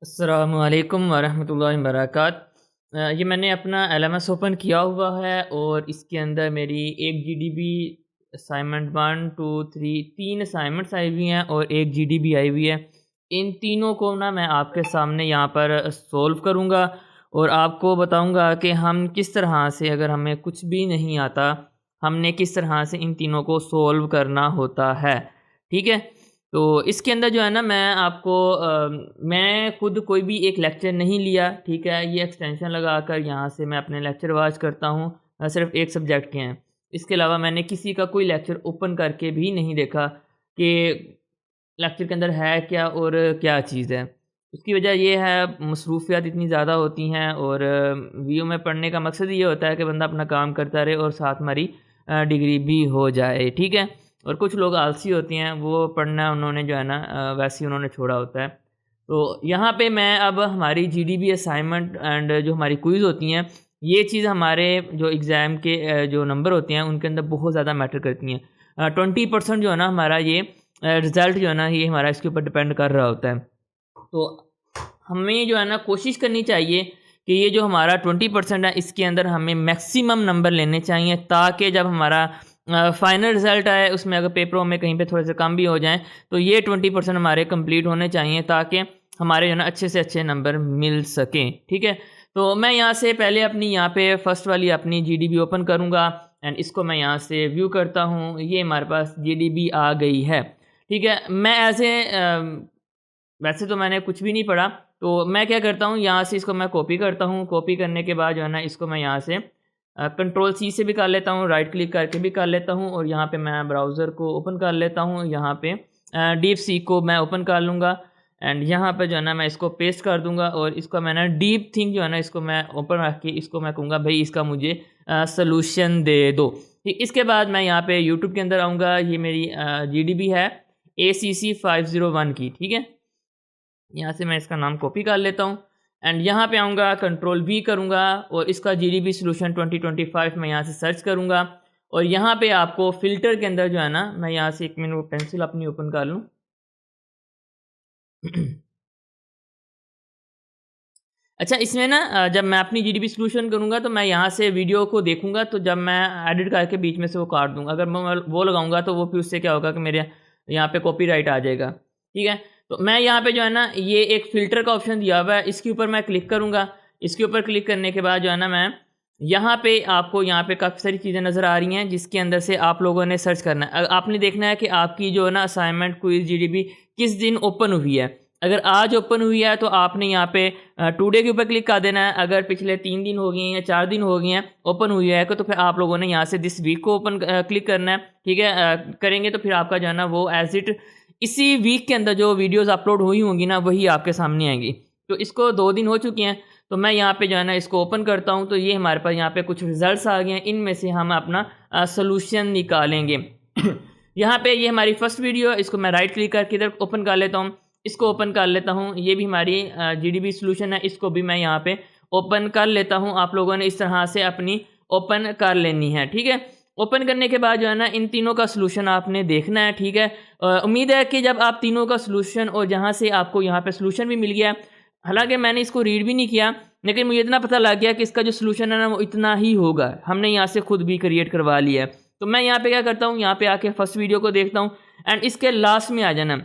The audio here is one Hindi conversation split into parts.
अस्सलामुअलैकुम वरहमतुल्लाहि वबरकात। ये मैंने अपना एलएमएस ओपन किया हुआ है और इसके अंदर मेरी एक जीडीबी असाइनमेंट 1 2 3 3 असाइनमेंट्स आई हुई हैं और एक जीडीबी आई हुई है। इन तीनों को ना मैं आपके सामने यहाँ पर सॉल्व करूँगा और आपको बताऊँगा कि हम किस तरह से, अगर हमें कुछ भी नहीं आता, हमने किस तरह से इन तीनों को सॉल्व करना होता है। ठीक है? तो इसके अंदर जो है ना, मैं आपको मैं खुद कोई भी एक लेक्चर नहीं लिया, ठीक है? ये एक्सटेंशन लगाकर यहाँ से मैं अपने लेक्चर वॉच करता हूँ। सिर्फ़ एक सब्जेक्ट के हैं। इसके अलावा मैंने किसी का कोई लेक्चर ओपन करके भी नहीं देखा कि लेक्चर के अंदर है क्या और क्या चीज़ है। उसकी वजह ये है, मसरूफ़ियत इतनी ज़्यादा होती हैं और वीओ में पढ़ने का मकसद ये होता है कि बंदा अपना काम करता रहे और साथ हमारी डिग्री भी हो जाए, ठीक है? और कुछ लोग आलसी होती हैं, वो पढ़ना उन्होंने जो है ना वैसे ही उन्होंने छोड़ा होता है। तो यहाँ पे मैं अब हमारी जीडीबी असाइनमेंट एंड जो हमारी क्विज़ होती हैं, ये चीज़ हमारे जो एग्ज़ाम के जो नंबर होते हैं उनके अंदर बहुत ज़्यादा मैटर करती हैं। 20% जो है ना हमारा ये रिज़ल्ट जो है ना, ये हमारा इसके ऊपर डिपेंड कर रहा होता है। तो हमें जो है ना कोशिश करनी चाहिए कि ये जो हमारा 20% है, इसके अंदर हमें मैक्सिमम नंबर लेने चाहिए, ताकि जब हमारा फाइनल रिज़ल्ट आए, उसमें अगर पेपरों में कहीं पे थोड़े से कम भी हो जाएँ, तो ये 20% हमारे कंप्लीट होने चाहिए, ताकि हमारे जो है ना अच्छे से अच्छे नंबर मिल सकें, ठीक है? तो मैं यहाँ से पहले अपनी यहाँ पे फर्स्ट वाली अपनी जीडीबी ओपन करूँगा एंड इसको मैं यहाँ से व्यू करता हूँ। ये हमारे पास जीडीबी आ गई है, ठीक है? मैं वैसे तो मैंने कुछ भी नहीं पढ़ा, तो मैं क्या करता हूँ, यहाँ से इसको मैं कॉपी करता हूँ। कॉपी करने के बाद जो है ना, इसको मैं यहाँ से कंट्रोल सी से भी कर लेता हूँ, राइट क्लिक करके भी कर लेता हूँ और यहाँ पे मैं ब्राउज़र को ओपन कर लेता हूँ। यहाँ पे डीप सीक को मैं ओपन कर लूँगा एंड यहाँ पे जो है ना, मैं इसको पेस्ट कर दूँगा और इसको मैं ना डीप थिंक जो है ना, इसको मैं ओपन रख के इसको मैं कहूँगा भई इसका मुझे सॉल्यूशन दे दो। ठीक, इसके बाद मैं यहाँ पे यूट्यूब के अंदर आऊँगा। ये मेरी जीडीबी है ACC 501 की, ठीक है? यहाँ से मैं इसका नाम कॉपी कर लेता हूँ एंड यहाँ पे आऊँगा, कंट्रोल वी करूँगा और इसका जीडीबी सॉल्यूशन 2025 मैं यहाँ से सर्च करूँगा और यहाँ पे आपको फ़िल्टर के अंदर जो है ना, मैं यहाँ से एक मिनट वो पेंसिल अपनी ओपन कर लूँ। अच्छा, इसमें ना जब मैं अपनी जीडीबी सॉल्यूशन करूँगा तो मैं यहाँ से वीडियो को देखूँगा, तो जब मैं एडिट करके बीच में से वो काट दूँगा। अगर मैं वो लगाऊँगा तो वो फिर उससे क्या होगा कि मेरे यहाँ पे कॉपीराइट आ जाएगा, ठीक है? तो मैं यहाँ पे जो है ना, ये एक फ़िल्टर का ऑप्शन दिया हुआ है, इसके ऊपर मैं क्लिक करूँगा। इसके ऊपर क्लिक करने के बाद जो है ना, मैं यहाँ पे आपको यहाँ पे काफ़ी सारी चीज़ें नज़र आ रही हैं, जिसके अंदर से आप लोगों ने सर्च करना है। आपने देखना है कि आपकी जो है ना असाइनमेंट क्विज़ जीडीबी किस दिन ओपन हुई है। अगर आज ओपन हुई है तो आपने यहाँ पे टुडे के ऊपर क्लिक कर देना है। अगर पिछले 3 दिन हो गए हैं या 4 दिन हो गए हैं ओपन हुई है, तो फिर आप लोगों ने यहाँ से दिस वीक को ओपन क्लिक करना है, ठीक है? करेंगे तो फिर आपका जो है ना, वो एज़ इट इसी वीक के अंदर जो वीडियोज़ अपलोड हुई होंगी ना, वही आपके सामने आएँगी। तो इसको 2 दिन हो चुके हैं, तो मैं यहाँ पे जो है ना इसको ओपन करता हूँ, तो ये हमारे पास यहाँ पे कुछ रिज़ल्ट्स आ गए हैं। इनमें से हम अपना सॉल्यूशन निकालेंगे। यहाँ पे ये हमारी फर्स्ट वीडियो है, इसको मैं राइट क्लिक करके इधर ओपन कर लेता हूँ। इसको ओपन कर लेता हूँ। ये भी हमारी जीडीबी सॉल्यूशन है, इसको भी मैं यहाँ पे ओपन कर लेता हूँ। आप लोगों ने इस तरह से अपनी ओपन कर लेनी है, ठीक है? ओपन करने के बाद जो है ना, इन तीनों का सॉल्यूशन आपने देखना है, ठीक है? उम्मीद है कि जब आप तीनों का सॉल्यूशन और जहाँ से आपको यहाँ पे सॉल्यूशन भी मिल गया, हालाँकि मैंने इसको रीड भी नहीं किया, लेकिन मुझे इतना पता लग गया कि इसका जो सॉल्यूशन है ना, वो इतना ही होगा। हमने यहाँ से खुद भी क्रिएट करवा लिया है। तो मैं यहाँ पे क्या करता हूँ, यहाँ पे आके फर्स्ट वीडियो को देखता हूँ एंड इसके लास्ट में आ जाना।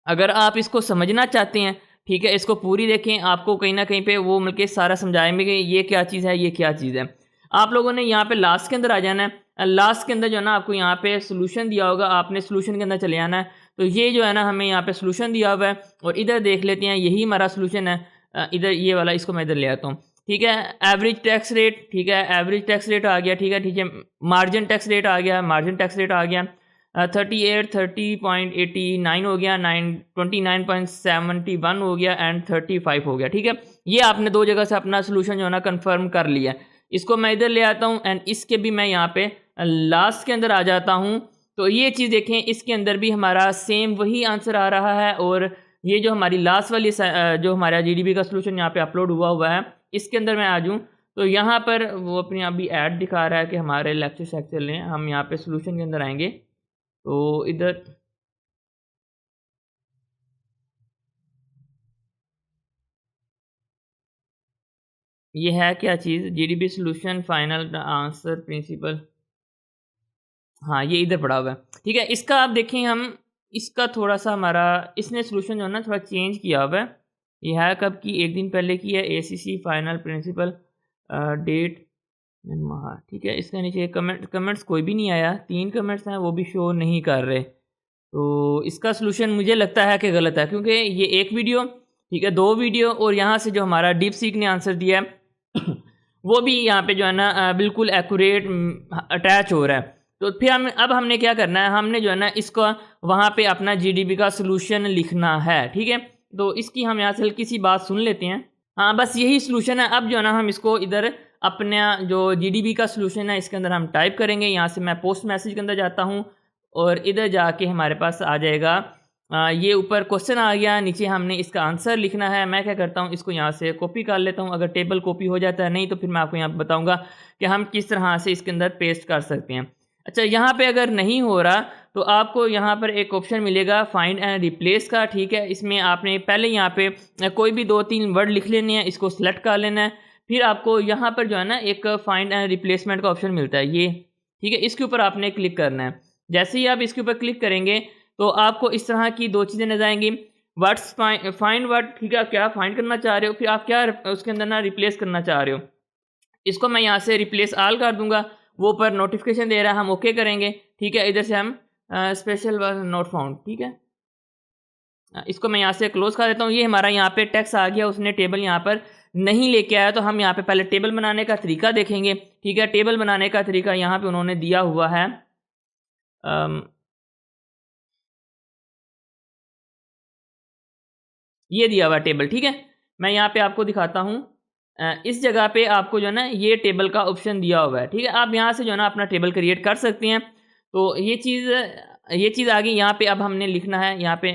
अगर आप इसको समझना चाहते हैं, ठीक है, इसको पूरी देखें, आपको कहीं न कहीं पे वो मिल के सारा समझाएँगे कि ये क्या चीज़ है, ये क्या चीज़ है। आप लोगों ने यहाँ पे लास्ट के अंदर आ जाना है। लास्ट के अंदर जो है ना, आपको यहाँ पे सॉल्यूशन दिया होगा, आपने सॉल्यूशन के अंदर चले आना है। तो ये जो है ना, हमें यहाँ पे सॉल्यूशन दिया हुआ है और इधर देख लेते हैं, यही हमारा सॉल्यूशन है। इधर ये वाला, इसको मैं इधर ले आता हूँ, ठीक है? एवरेज टैक्स रेट, ठीक है, एवरेज टैक्स रेट आ गया, ठीक है? मार्जिन टैक्स रेट आ गया, मार्जिन टैक्स रेट आ गया। 38 30.89 हो गया, 29.71 हो गया एंड 35 हो गया, ठीक है? ये आपने 2 जगह से अपना सॉल्यूशन जो है ना कन्फर्म कर लिया। इसको मैं इधर ले आता हूँ एंड इसके भी मैं यहाँ पे लास्ट के अंदर आ जाता हूँ। तो ये चीज़ देखें, इसके अंदर भी हमारा सेम वही आंसर आ रहा है और ये जो हमारी लास्ट वाली जो हमारा जीडीबी का सॉल्यूशन यहाँ पे अपलोड हुआ है, इसके अंदर मैं आ जाऊँ, तो यहाँ पर वो अपने आप भी ऐड दिखा रहा है कि हमारे लेक्चर सेक्शन में हम यहाँ पे सॉल्यूशन के अंदर आएँगे। तो इधर ये है क्या चीज़, GDP solution final answer principal, हाँ ये इधर पड़ा हुआ है। ठीक है, इसका आप देखें हम, इसका थोड़ा-सा हमारा इसने सॉल्यूशन जो है ना थोड़ा चेंज किया हुआ है। ये है कब की, 1 दिन पहले की है, एसीसी फाइनल प्रिंसिपल डेट माह, ठीक है। इसके नीचे कमेंट्स कोई भी नहीं आया, 3 कमेंट्स हैं वो भी शो नहीं कर रहे। तो इसका सॉल्यूशन मुझे लगता है कि गलत है, क्योंकि ये एक वीडियो, ठीक है, 2 वीडियो और यहाँ से जो हमारा डीपसीक ने आंसर दिया है वो भी यहाँ पे जो है ना बिल्कुल एक्यूरेट अटैच हो रहा है। तो फिर अब हमने क्या करना है, हमने जो है ना इसको वहाँ पे अपना जीडीपी का सॉल्यूशन लिखना है, ठीक है। तो इसकी हम यहाँ से हल्की सी बात सुन लेते हैं। हाँ, बस यही सॉल्यूशन है। अब जो है ना हम इसको इधर अपना जो जीडीपी का सॉल्यूशन है इसके अंदर हम टाइप करेंगे। यहाँ से मैं पोस्ट मैसेज के अंदर जाता हूँ और इधर जाके हमारे पास आ जाएगा ये ऊपर क्वेश्चन आ गया, नीचे हमने इसका आंसर लिखना है। मैं क्या करता हूँ, इसको यहाँ से कॉपी कर लेता हूँ। अगर टेबल कॉपी हो जाता है, नहीं तो फिर मैं आपको यहाँ पे बताऊँगा कि हम किस तरह से इसके अंदर पेस्ट कर सकते हैं। अच्छा, यहाँ पे अगर नहीं हो रहा तो आपको यहाँ पर एक ऑप्शन मिलेगा फाइंड एंड रिप्लेस का, ठीक है। इसमें आपने पहले यहाँ पे कोई भी 2-3 वर्ड लिख लेने हैं, इसको सेलेक्ट कर लेना है। फिर आपको यहाँ पर जो है ना एक फाइंड एंड रिप्लेसमेंट का ऑप्शन मिलता है ये, ठीक है। इसके ऊपर आपने क्लिक करना है। जैसे ही आप इसके ऊपर क्लिक करेंगे तो आपको इस तरह की 2 चीज़ें नजर आएंगी। वर्ड्स फाइंड वर्ड, ठीक है, आप क्या फाइंड करना चाह रहे हो, फिर आप क्या उसके अंदर ना रिप्लेस करना चाह रहे हो। इसको मैं यहाँ से रिप्लेस आल कर दूंगा, वो पर नोटिफिकेशन दे रहा है, हम ओके करेंगे, ठीक है। इधर से हम स्पेशल वर्ड नॉट फाउंड, ठीक है। इसको मैं यहाँ से क्लोज कर देता हूँ। ये हमारा यहाँ पे टेक्स्ट आ गया, उसने टेबल यहाँ पर नहीं लेके आया। तो हम यहाँ पे पहले टेबल बनाने का तरीका देखेंगे, ठीक है। टेबल बनाने का तरीका यहाँ पे उन्होंने दिया हुआ है, ये दिया हुआ टेबल, ठीक है। मैं यहाँ पे आपको दिखाता हूँ, इस जगह पे आपको जो है ना ये टेबल का ऑप्शन दिया हुआ है, ठीक है। आप यहाँ से जो है ना अपना टेबल क्रिएट कर सकते हैं। तो ये चीज़ आ गई यहाँ पे। अब हमने लिखना है यहाँ पे,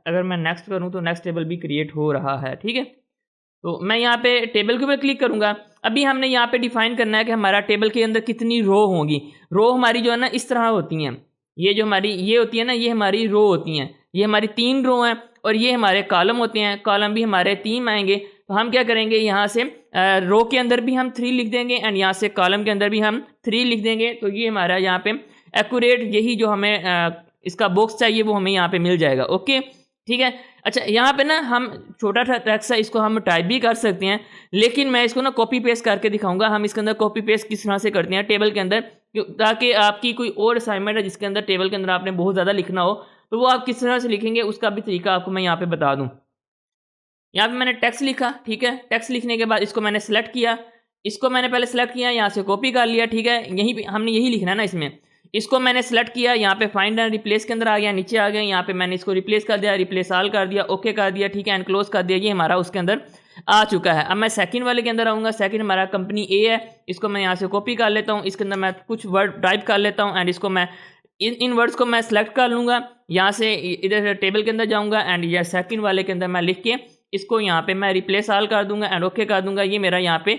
अगर मैं नेक्स्ट करूँ तो नेक्स्ट टेबल भी क्रिएट हो रहा है, ठीक है। तो मैं यहाँ पे टेबल के ऊपर क्लिक करूँगा। अभी हमने यहाँ पे डिफाइन करना है कि हमारा टेबल के अंदर कितनी रो होंगी। रो हमारी जो है ना इस तरह होती हैं, ये जो हमारी ये होती है ना, ये हमारी रो होती हैं। ये हमारी 3 रो हैं और ये हमारे कॉलम होते हैं। कॉलम भी हमारे 3 आएंगे। तो हम क्या करेंगे, यहाँ से रो के अंदर भी हम 3 लिख देंगे एंड यहाँ से कॉलम के अंदर भी हम 3 लिख देंगे। तो ये हमारा यहाँ पे एक्यूरेट यही जो हमें इसका बॉक्स चाहिए वो हमें यहाँ पे मिल जाएगा, ओके, ठीक है। अच्छा, यहाँ पे ना हम छोटा सा टेक्स्ट है, इसको हम टाइप भी कर सकते हैं, लेकिन मैं इसको ना कॉपी पेस्ट करके दिखाऊंगा। हम इसके अंदर कॉपी पेस्ट किस तरह से करते हैं टेबल के अंदर, ताकि आपकी कोई और असाइनमेंट है जिसके अंदर टेबल के अंदर आपने बहुत ज़्यादा लिखना हो तो वो आप किस तरह से लिखेंगे उसका भी तरीका आपको मैं यहाँ पे बता दूँ। यहाँ पे मैंने टेक्स्ट लिखा, ठीक है। टेक्स्ट लिखने के बाद इसको मैंने सेलेक्ट किया, इसको मैंने पहले सेलेक्ट किया, यहाँ से कॉपी कर लिया, ठीक है। यहीं पे हमने यही लिखना है ना इसमें। इसको मैंने सेलेक्ट किया, यहाँ पे फाइंड एंड रिप्लेस के अंदर आ गया, नीचे आ गया। यहाँ पे मैंने इसको रिप्लेस कर दिया, रिप्लेस आल कर दिया, ओके कर दिया, ठीक है, एंड क्लोज कर दिया। ये हमारा उसके अंदर आ चुका है। अब मैं सेकंड वाले के अंदर आऊँगा। सेकंड हमारा कंपनी ए है, इसको मैं यहाँ से कॉपी कर लेता हूँ। इसके अंदर मैं कुछ वर्ड टाइप कर लेता हूँ एंड इसको मैं इन वर्ड्स को मैं सेलेक्ट कर लूँगा। यहाँ से इधर टेबल के अंदर जाऊँगा एंड ये सेकंड वाले के अंदर मैं लिख के इसको यहाँ पे मैं रिप्लेस आल कर दूंगा एंड ओके कर दूंगा। ये मेरा यहाँ पे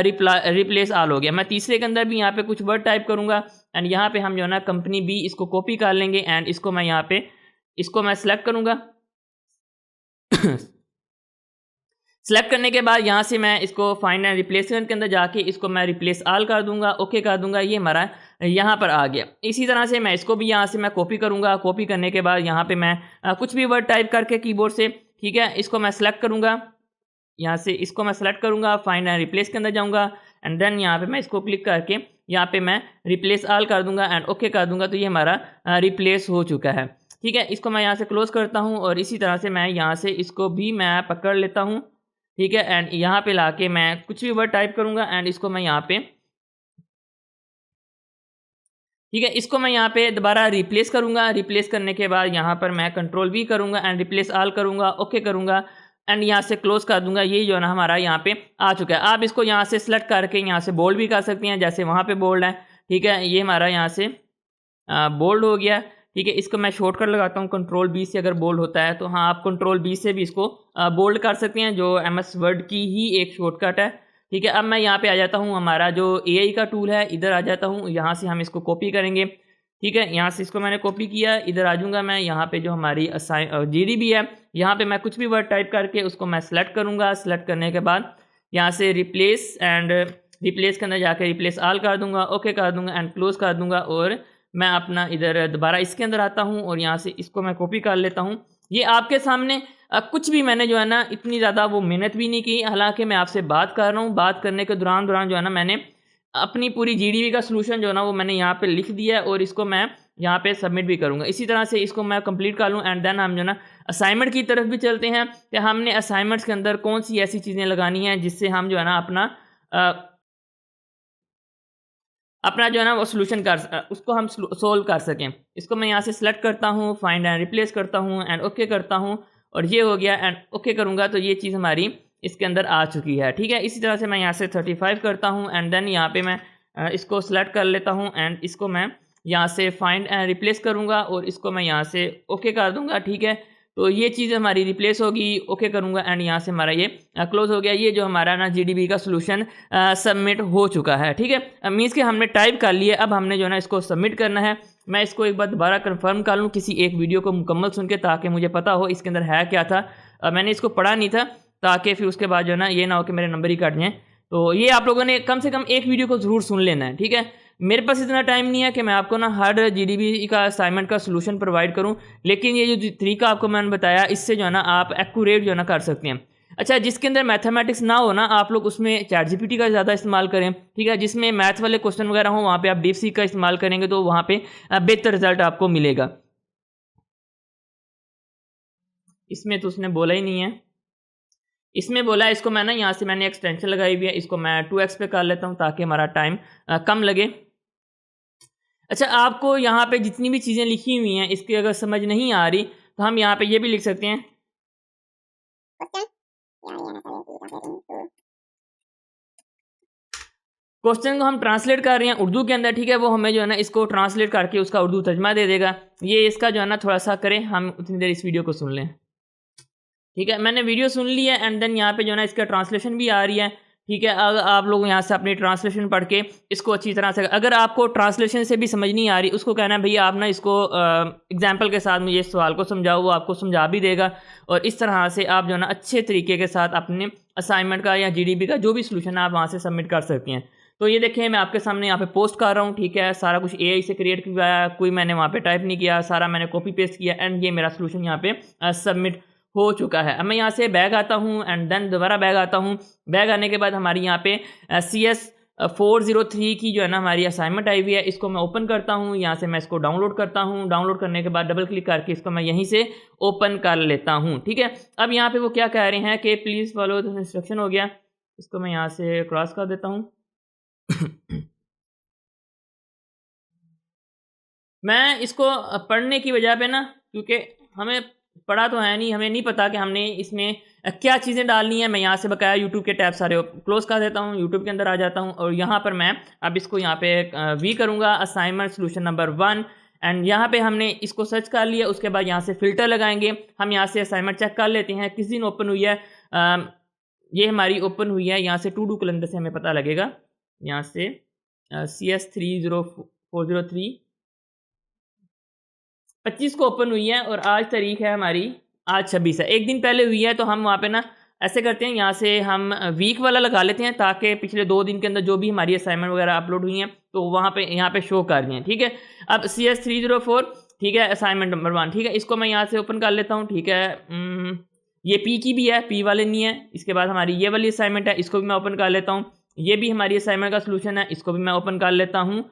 रिप्लेस आल हो गया। मैं तीसरे के अंदर भी यहाँ पे कुछ वर्ड टाइप करूँगा एंड यहाँ पे हम जो है ना कंपनी बी इसको कॉपी कर लेंगे एंड इसको मैं यहाँ पे इसको मैं सेलेक्ट करूँगा। सेलेक्ट करने के बाद यहाँ से मैं इसको फाइंड एंड रिप्लेसमेंट के अंदर जाके इसको मैं रिप्लेस आल कर दूंगा, ओके कर दूंगा। ये हमारा यहाँ पर आ गया। इसी तरह से मैं इसको भी यहाँ से मैं कॉपी करूँगा। कॉपी करने के बाद यहाँ पे मैं कुछ भी वर्ड टाइप करके कीबोर्ड से, ठीक है, इसको मैं सेलेक्ट करूँगा। यहाँ से इसको मैं सेलेक्ट करूँगा, फाइंड एंड रिप्लेस के अंदर जाऊँगा एंड देन यहाँ पे मैं इसको क्लिक करके यहाँ पे मैं रिप्लेस आल कर दूँगा एंड ओके कर दूँगा। तो ये हमारा रिप्लेस हो चुका है, ठीक है। इसको मैं यहाँ से क्लोज करता हूँ और इसी तरह से मैं यहाँ से इसको भी मैं पकड़ लेता हूँ, ठीक है। एंड यहाँ पे लाके मैं कुछ भी वर्ड टाइप करूँगा एंड इसको मैं यहाँ पे, ठीक है, इसको मैं यहाँ पे दोबारा रिप्लेस करूँगा। रिप्लेस करने के बाद यहाँ पर मैं कंट्रोल भी करूँगा एंड रिप्लेस आल करूँगा, ओके करूँगा एंड यहाँ से क्लोज कर दूँगा। ये जो है ना हमारा यहाँ पे आ चुका है। आप इसको यहाँ से सेलेक्ट करके यहाँ से बोल्ड भी कर सकते हैं, जैसे वहाँ पे बोल्ड है, ठीक है। ये हमारा यहाँ से बोल्ड हो गया, ठीक है। इसको मैं शॉर्टकट लगाता हूँ कंट्रोल बी से, अगर बोल्ड होता है तो हाँ आप कंट्रोल बी से भी इसको बोल्ड कर सकते हैं, जो एमएस वर्ड की ही एक शॉर्टकट है, ठीक है। अब मैं यहाँ पे आ जाता हूँ, हमारा जो एआई का टूल है, इधर आ जाता हूँ। यहाँ से हम इसको कॉपी करेंगे, ठीक है। यहाँ से इसको मैंने कॉपी किया, इधर आ जाऊँगा मैं। यहाँ पे जो हमारी जीडीबी है, यहाँ पे मैं कुछ भी वर्ड टाइप करके उसको मैं सेलेक्ट करूँगा। सेलेक्ट करने के बाद यहाँ से रिप्लेस एंड रिप्लेस के अंदर जाकर रिप्लेस आल कर दूंगा, ओके कर दूंगा एंड क्लोज कर दूंगा। और मैं अपना इधर दोबारा इसके अंदर आता हूँ और यहाँ से इसको मैं कॉपी कर लेता हूँ। ये आपके सामने कुछ भी मैंने जो है ना इतनी ज़्यादा वो मेहनत भी नहीं की, हालांकि मैं आपसे बात कर रहा हूँ। बात करने के दौरान जो है ना मैंने अपनी पूरी जीडीपी का सलूशन जो है ना वो मैंने यहाँ पे लिख दिया है और इसको मैं यहाँ पे सबमिट भी करूँगा। इसी तरह से इसको मैं कंप्लीट कर लूँ एंड देन हम जो है ना असाइनमेंट की तरफ भी चलते हैं कि हमने असाइनमेंट्स के अंदर कौन सी ऐसी चीज़ें लगानी हैं जिससे हम जो है ना अपना जो है ना वो सॉल्यूशन उसको हम सोल्व कर सकें। इसको मैं यहाँ से सेलेक्ट करता हूँ, फाइंड एंड रिप्लेस करता हूँ एंड ओके करता हूँ और ये हो गया एंड ओके करूँगा तो ये चीज़ हमारी इसके अंदर आ चुकी है। ठीक है, इसी तरह से मैं यहाँ से 35 करता हूँ एंड देन यहाँ पे मैं इसको सेलेक्ट कर लेता हूँ एंड इसको मैं यहाँ से फाइंड एंड रिप्लेस करूँगा और इसको मैं यहाँ से ओके कर दूँगा। ठीक है, तो ये चीज़ हमारी रिप्लेस होगी, ओके करूँगा एंड यहाँ से हमारा ये क्लोज हो गया। ये जो हमारा ना जीडीपी का सॉल्यूशन सबमिट हो चुका है। ठीक है, मीन्स कि हमने टाइप कर लिया, अब हमने जो है ना इसको सबमिट करना है। मैं इसको एक बार दोबारा कंफर्म कर लूँ किसी एक वीडियो को मुकम्मल सुन के, ताकि मुझे पता हो इसके अंदर है क्या था। मैंने इसको पढ़ा नहीं था, ताकि फिर उसके बाद जो है ना ये ना हो कि मेरे नंबर ही कट जाएँ। तो ये आप लोगों ने कम से कम एक वीडियो को ज़रूर सुन लेना है। ठीक है, मेरे पास इतना टाइम नहीं है कि मैं आपको ना हर जीडीपी का असाइनमेंट का सॉल्यूशन प्रोवाइड करूं, लेकिन ये जो तरीका आपको मैंने बताया इससे जो है ना आप एक्यूरेट जो है ना कर सकते हैं। अच्छा, जिसके अंदर मैथमेटिक्स ना हो ना, आप लोग उसमें चैट जीपीटी का ज़्यादा इस्तेमाल करें। ठीक है, जिसमें मैथ वाले क्वेश्चन वगैरह हो वहाँ पे आप डीप सीक का इस्तेमाल करेंगे तो वहाँ पे बेहतर रिजल्ट आपको मिलेगा। इसमें तो उसने बोला ही नहीं है, इसमें बोला है इसको मैं ना यहाँ से मैंने एक्सटेंशन लगाई हुई है, इसको मैं 2x पे कर लेता हूँ ताकि हमारा टाइम कम लगे। अच्छा, आपको यहाँ पे जितनी भी चीज़ें लिखी हुई हैं इसकी अगर समझ नहीं आ रही तो हम यहाँ पे ये भी लिख सकते हैं। क्वेश्चन को हम ट्रांसलेट कर रहे हैं उर्दू के अंदर। ठीक है, वो हमें जो है ना इसको ट्रांसलेट करके उसका उर्दू तर्जमा दे देगा। ये इसका जो है ना थोड़ा सा करें, हम उतनी देर इस वीडियो को सुन लें। ठीक है, मैंने वीडियो सुन ली है एंड देन यहाँ पे जो है ना इसका ट्रांसलेशन भी आ रही है। ठीक है, अगर आप लोग यहाँ से अपनी ट्रांसलेशन पढ़ के इसको अच्छी तरह से, अगर आपको ट्रांसलेशन से भी समझ नहीं आ रही, उसको कहना है भैया आप ना इसको एग्जाम्पल के साथ मुझे इस सवाल को समझाओ, वो आपको समझा भी देगा। और इस तरह से आप जो है ना अच्छे तरीके के साथ अपने असाइनमेंट का या जीडीपी का जो भी सोल्यूशन है आप वहाँ से सबमिट कर सकती हैं। तो ये देखिए मैं आपके सामने यहाँ पे पोस्ट कर रहा हूँ। ठीक है, सारा कुछ एआई से क्रिएट किया, कोई मैंने वहाँ पे टाइप नहीं किया, सारा मैंने कॉपी पेस्ट किया एंड ये मेरा सोल्यूशन यहाँ पे सबमिट हो चुका है। अब मैं यहाँ से बैग आता हूँ एंड देन दोबारा बैग आता हूँ। बैग आने के बाद हमारी यहाँ पे CS 403 की जो है ना हमारी असाइनमेंट आई हुई है, इसको मैं ओपन करता हूँ। यहाँ से मैं इसको डाउनलोड करता हूँ। डाउनलोड करने के बाद डबल क्लिक करके इसको मैं यहीं से ओपन कर लेता हूँ। ठीक है, अब यहाँ पे वो क्या कह रहे हैं कि प्लीज़ फॉलो द इंस्ट्रक्शन हो गया, इसको मैं यहाँ से क्रॉस कर देता हूँ। मैं इसको पढ़ने की वजह पे ना, क्योंकि हमें पढ़ा तो है नहीं, हमें नहीं पता कि हमने इसमें क्या चीज़ें डालनी है। मैं यहाँ से बकाया यूट्यूब के टैब सारे क्लोज कर देता हूँ, यूट्यूब के अंदर आ जाता हूँ और यहाँ पर मैं अब इसको यहाँ पे वी करूँगा, असाइनमेंट सोल्यूशन नंबर 1 एंड यहाँ पे हमने इसको सर्च कर लिया। उसके बाद यहाँ से फ़िल्टर लगाएंगे। हम यहाँ से असाइनमेंट चेक कर लेते हैं किस दिन ओपन हुई है। ये हमारी ओपन हुई है, यहाँ से टू डू कैलेंडर से हमें पता लगेगा। यहाँ से CS 30403 25 को ओपन हुई है और आज तारीख है हमारी, आज 26 है, एक दिन पहले हुई है। तो हम वहाँ पे ना ऐसे करते हैं, यहाँ से हम वीक वाला लगा लेते हैं ताकि पिछले 2 दिन के अंदर जो भी हमारी असाइनमेंट वगैरह अपलोड हुई हैं तो वहाँ पे यहाँ पे शो कर रही हैं। ठीक है, अब CS 304 ठीक है, असाइनमेंट नंबर 1 ठीक है, इसको मैं यहाँ से ओपन कर लेता हूँ। ठीक है, ये P की भी है, P वाले नहीं है। इसके बाद हमारी ये वाली असाइनमेंट है, इसको भी मैं ओपन कर लेता हूँ। ये भी हमारी असाइनमेंट का सोल्यूशन है, इसको भी मैं ओपन कर लेता हूँ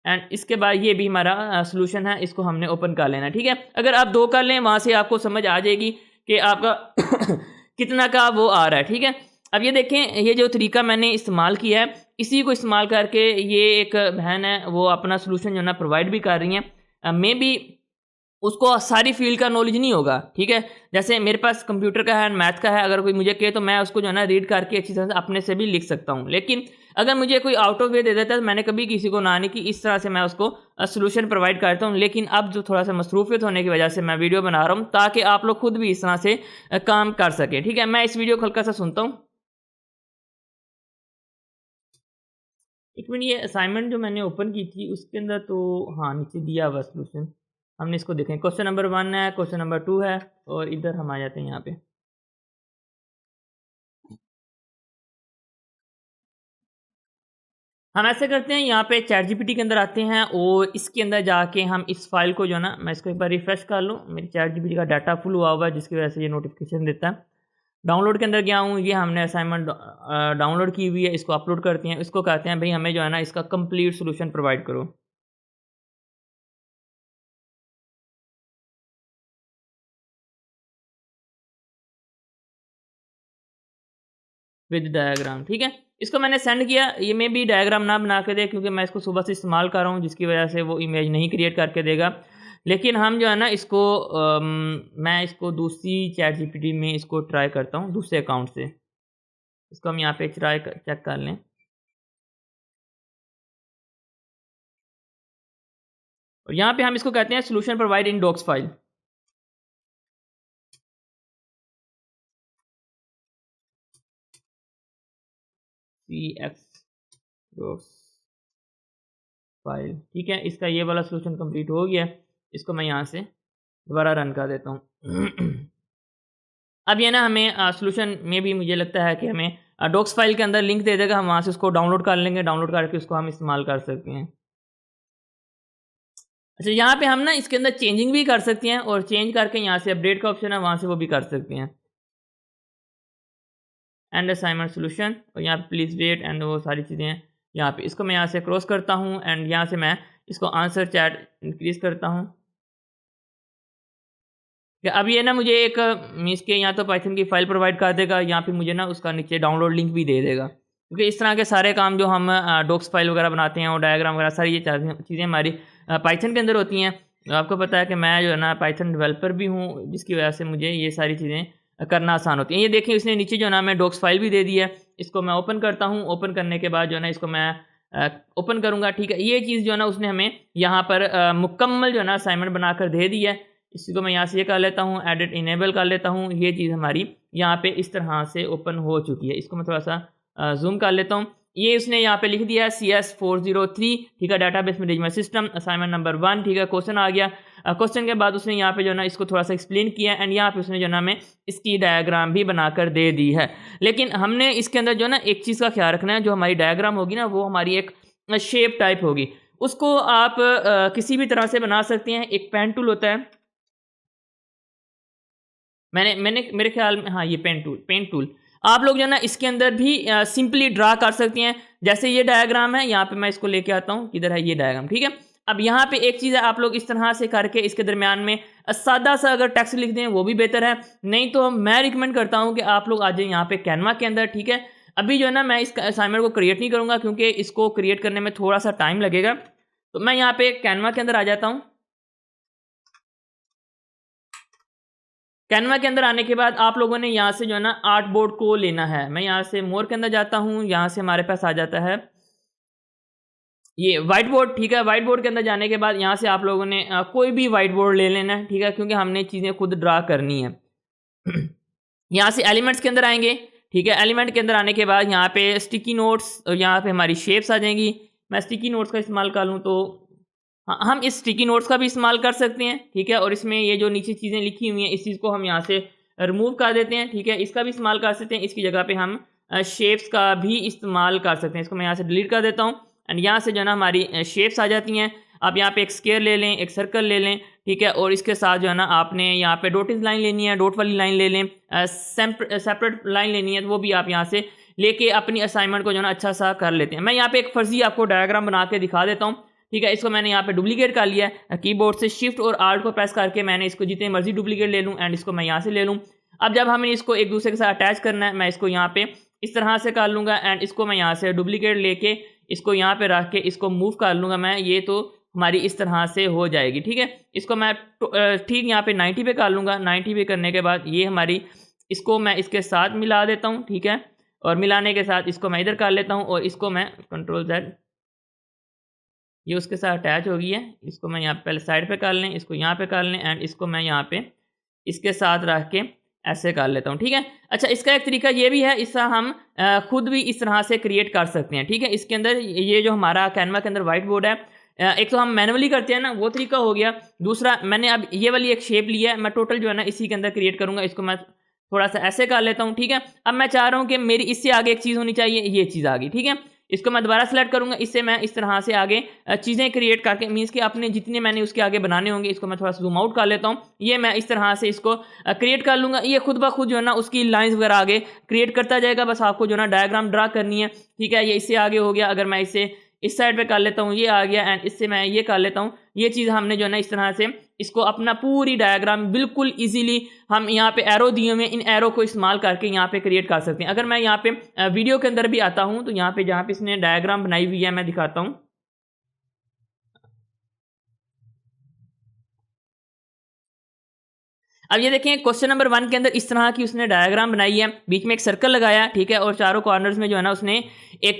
एंड इसके बाद ये भी हमारा सोल्यूशन है, इसको हमने ओपन कर लेना। ठीक है, अगर आप 2 कर लें वहाँ से आपको समझ आ जाएगी कि आपका कितना का वो आ रहा है। ठीक है, अब ये देखें, ये जो तरीका मैंने इस्तेमाल किया है इसी को इस्तेमाल करके ये एक बहन है वो अपना सोल्यूशन जो ना प्रोवाइड भी कर रही हैं। मे बी उसको सारी फील्ड का नॉलेज नहीं होगा। ठीक है, जैसे मेरे पास कंप्यूटर का है, मैथ का है, अगर कोई मुझे कहे तो मैं उसको जो है ना रीड करके अच्छी तरह से अपने से भी लिख सकता हूँ। लेकिन अगर मुझे कोई आउट ऑफ वे दे देता है तो मैंने कभी किसी को ना नहीं कि इस तरह से मैं उसको सोल्यूशन प्रोवाइड करता हूँ। लेकिन अब जो थोड़ा सा मसरूफियत होने की वजह से मैं वीडियो बना रहा हूँ ताकि आप लोग खुद भी इस तरह से काम कर सकें। ठीक है, मैं इस वीडियो को हल्का सा सुनता हूँ। एक मिनट, ये असाइनमेंट जो मैंने ओपन की थी उसके अंदर तो हाँ नीचे दिया हुआ सोल्यूशन, हमने इसको देखें। क्वेश्चन नंबर 1 है, क्वेश्चन नंबर 2 है और इधर हम आ जाते हैं यहाँ पे। हम ऐसे करते हैं, यहाँ पे चैट जीपीटी के अंदर आते हैं और इसके अंदर जाके हम इस फाइल को जो है ना, मैं इसको एक बार रिफ्रेश कर लूँ, मेरी चैट जीपीटी का डाटा फुल हुआ है जिसकी वजह से ये नोटिफिकेशन देता है। डाउनलोड के अंदर गया हूँ, ये हमने असाइनमेंट डाउनलोड की हुई है, इसको अपलोड करते हैं। इसको कहते हैं भाई हमें जो है ना इसका कंप्लीट सोल्यूशन प्रोवाइड करो। विद डायग्राम, ठीक है। इसको मैंने सेंड किया, ये में भी डायग्राम ना बना के दे क्योंकि मैं इसको सुबह से इस्तेमाल कर रहा हूँ, जिसकी वजह से वो इमेज नहीं क्रिएट करके देगा। लेकिन हम जो है ना इसको मैं इसको दूसरी चैट जीपीटी में इसको ट्राई करता हूँ दूसरे अकाउंट से। इसको हम यहाँ पे चेक कर लें। और यहाँ पे हम इसको कहते हैं solution provide in docs file. CX docs file, ठीक है। इसका ये वाला सोल्यूशन कंप्लीट हो गया। इसको मैं यहाँ से दोबारा रन कर देता हूँ। अब ये ना हमें सोल्यूशन में भी मुझे लगता है कि हमें डॉक्स फाइल के अंदर लिंक दे देगा, हम वहाँ से उसको डाउनलोड कर लेंगे, डाउनलोड करके उसको हम इस्तेमाल कर सकते हैं। अच्छा, यहाँ पे हम ना इसके अंदर चेंजिंग भी कर सकते हैं और चेंज करके यहाँ से अपडेट का ऑप्शन है, वहाँ से वो भी कर सकते हैं। एंड असाइनमेंट सोल्यूशन, और यहाँ पे प्लीज़ वेट एंड वो सारी चीज़ें हैं यहाँ पे। इसको मैं यहाँ से क्रॉस करता हूँ एंड यहाँ से मैं इसको आंसर चैट इंक्रीज़ करता हूँ। अब ये ना मुझे एक मीन्स के यहाँ तो पाइथन की फ़ाइल प्रोवाइड कर देगा, यहाँ पे मुझे ना उसका नीचे डाउनलोड लिंक भी दे देगा। क्योंकि इस तरह के सारे काम जो हम डॉक्स फाइल वगैरह बनाते हैं और डायग्राम वगैरह सारी ये चीज़ें हमारी पाइथन के अंदर होती हैं। आपको पता है कि मैं जो है ना पाइथन डेवलपर भी हूँ, जिसकी वजह से मुझे ये सारी चीज़ें करना आसान होती हैं। ये देखिए इसने नीचे जो है ना मैं डॉक्स फाइल भी दे दी है। इसको मैं ओपन करता हूँ, ओपन करने के बाद जो है ना इसको मैं ओपन करूँगा, ठीक है। ये चीज़ जो है ना उसने हमें यहाँ पर मुकम्मल जो है ना असाइनमेंट बनाकर दे दी है। इसी को मैं यहाँ से ये कर लेता हूँ, एडिट इनेबल कर लेता हूँ। ये चीज़ हमारी यहाँ पे इस तरह से ओपन हो चुकी है। इसको मैं थोड़ा सा जूम कर लेता हूँ। ये उसने यहाँ पे लिख दिया है CS403, ठीक है, database management system, assignment number 1, ठीक है। क्वेश्चन आ गया। क्वेश्चन के बाद उसने यहाँ पे जो है ना इसको थोड़ा सा एक्सप्लेन किया एंड यहाँ पे उसने जो है ना हमें इसकी डायग्राम भी बनाकर दे दी है। लेकिन हमने इसके अंदर जो है ना एक चीज़ का ख्याल रखना है, जो हमारी डायग्राम होगी ना वो हमारी एक शेप टाइप होगी। उसको आप किसी भी तरह से बना सकते हैं। एक पेन टूल होता है, मैंने मेरे ख्याल में, हाँ, ये पेन टूल आप लोग जो है ना इसके अंदर भी सिंपली ड्रा कर सकते हैं। जैसे ये डायग्राम है, यहाँ पे मैं इसको लेके आता हूँ, किधर है ये डायग्राम, ठीक है। अब यहाँ पे एक चीज़ है, आप लोग इस तरह से करके इसके दरमियान में सादा सा अगर टेक्स्ट लिख दें वो भी बेहतर है। नहीं तो मैं रिकमेंड करता हूँ कि आप लोग आ जाए यहाँ पे कैनवा के अंदर, ठीक है। अभी जो है ना मैं इस असाइनमेंट को क्रिएट नहीं करूँगा क्योंकि इसको क्रिएट करने में थोड़ा सा टाइम लगेगा। तो मैं यहाँ पे कैनवा के अंदर आ जाता हूँ। कैनवा के अंदर आने के बाद आप लोगों ने यहाँ से जो है ना आर्ट बोर्ड को लेना है। मैं यहाँ से मोर के अंदर जाता हूँ, यहाँ से हमारे पास आ जाता है ये व्हाइट बोर्ड, ठीक है। व्हाइट बोर्ड के अंदर जाने के बाद यहाँ से आप लोगों ने कोई भी व्हाइट बोर्ड ले लेना है, ठीक है, क्योंकि हमने चीज़ें खुद ड्रा करनी है। यहाँ से एलिमेंट्स के अंदर आएंगे, ठीक है। एलिमेंट के अंदर आने के बाद यहाँ पे स्टिकी नोट्स और यहाँ पे हमारी शेप्स आ जाएंगी। मैं स्टिकी नोट्स का इस्तेमाल कर लूँ तो हाँ, हम इस स्टिकी नोट्स का भी इस्तेमाल कर सकते हैं, ठीक है। और इसमें ये जो नीचे चीज़ें लिखी हुई हैं इस चीज़ को हम यहाँ से रिमूव कर देते हैं, ठीक है। इसका भी इस्तेमाल कर सकते हैं। इसकी जगह पे हम शेप्स का भी इस्तेमाल कर सकते हैं। इसको मैं यहाँ से डिलीट कर देता हूँ एंड यहाँ से जो है ना हमारी शेप्स आ जाती हैं। आप यहाँ पे एक स्क्वायर ले लें, एक सर्कल ले लें, ठीक है। और इसके साथ जो है ना आपने यहाँ पे डॉटेड लाइन लेनी है, डॉट वाली लाइन ले लें, सेपरेट लाइन लेनी है, तो वो भी आप यहाँ से लेके अपनी असाइनमेंट को जो है ना अच्छा सा कर लेते हैं। मैं यहाँ पे एक फर्जी आपको डायग्राम बना के दिखा देता हूँ, ठीक है। इसको मैंने यहाँ पे डुप्लीकेट कर लिया है। कीबोर्ड से शिफ्ट और आर्ट को प्रेस करके मैंने इसको जितने मर्जी डुप्लीकेट ले लूँ एंड इसको मैं यहाँ से ले लूँ। अब जब हमें इसको एक दूसरे के साथ अटैच करना है, मैं इसको यहाँ पे इस तरह से कर लूँगा एंड इसको मैं यहाँ से डुप्लीकेट लेके इसको यहाँ पे रख के इसको मूव कर लूँगा मैं। ये तो हमारी इस तरह से हो जाएगी, ठीक है। इसको मैं ठीक यहाँ पे 90 पे कर लूँगा। 90 पे करने के बाद ये हमारी, इसको मैं इसके साथ मिला देता हूँ, ठीक है। और मिलाने के साथ इसको मैं इधर कर लेता हूँ और इसको मैं Ctrl+Z, ये उसके साथ अटैच हो गई है। इसको मैं यहाँ पे पहले साइड पे कर लें, इसको यहाँ पे कर लें एंड इसको मैं यहाँ पे इसके साथ रख के ऐसे कर लेता हूँ, ठीक है। अच्छा, इसका एक तरीका ये भी है, इसका हम खुद भी इस तरह से क्रिएट कर सकते हैं, ठीक है। इसके अंदर ये जो हमारा कैनवा के अंदर व्हाइट बोर्ड है, एक तो हम मैनुअली करते हैं ना, वो तरीका हो गया। दूसरा, मैंने अब ये वाली एक शेप ली है, मैं टोटल जो है ना इसी के अंदर क्रिएट करूँगा। इसको मैं थोड़ा सा ऐसे कर लेता हूँ, ठीक है। अब मैं चाह रहा हूँ कि मेरी इससे आगे एक चीज़ होनी चाहिए, ये चीज़ आ गई, ठीक है। इसको मैं दोबारा सेलेक्ट करूँगा। इससे मैं इस तरह से आगे चीज़ें क्रिएट करके मीन्स कि अपने जितने मैंने उसके आगे बनाने होंगे, इसको मैं थोड़ा सा जूम आउट कर लेता हूँ। ये मैं इस तरह से इसको क्रिएट कर लूँगा। ये खुद ब खुद जो है ना उसकी लाइन्स वगैरह आगे क्रिएट करता जाएगा। बस आपको जो है ना डायग्राम ड्रा करनी है, ठीक है। ये इससे आगे हो गया। अगर मैं इसे इस साइड पे कर लेता हूँ, ये आ गया, एंड इससे मैं ये कर लेता हूँ। ये चीज़ हमने जो है ना इस तरह से इसको अपना पूरी डायग्राम बिल्कुल ईज़िली हम यहाँ पे एरो दिए हुए हैं, इन एरो को इस्तेमाल करके यहाँ पे क्रिएट कर सकते हैं। अगर मैं यहाँ पे वीडियो के अंदर भी आता हूँ, तो यहाँ पे जहाँ पे इसने डायग्राम बनाई हुई है मैं दिखाता हूँ। अब ये देखें क्वेश्चन नंबर 1 के अंदर इस तरह की उसने डायग्राम बनाई है, बीच में एक सर्कल लगाया, ठीक है, और चारों कॉर्नर्स में जो है ना उसने एक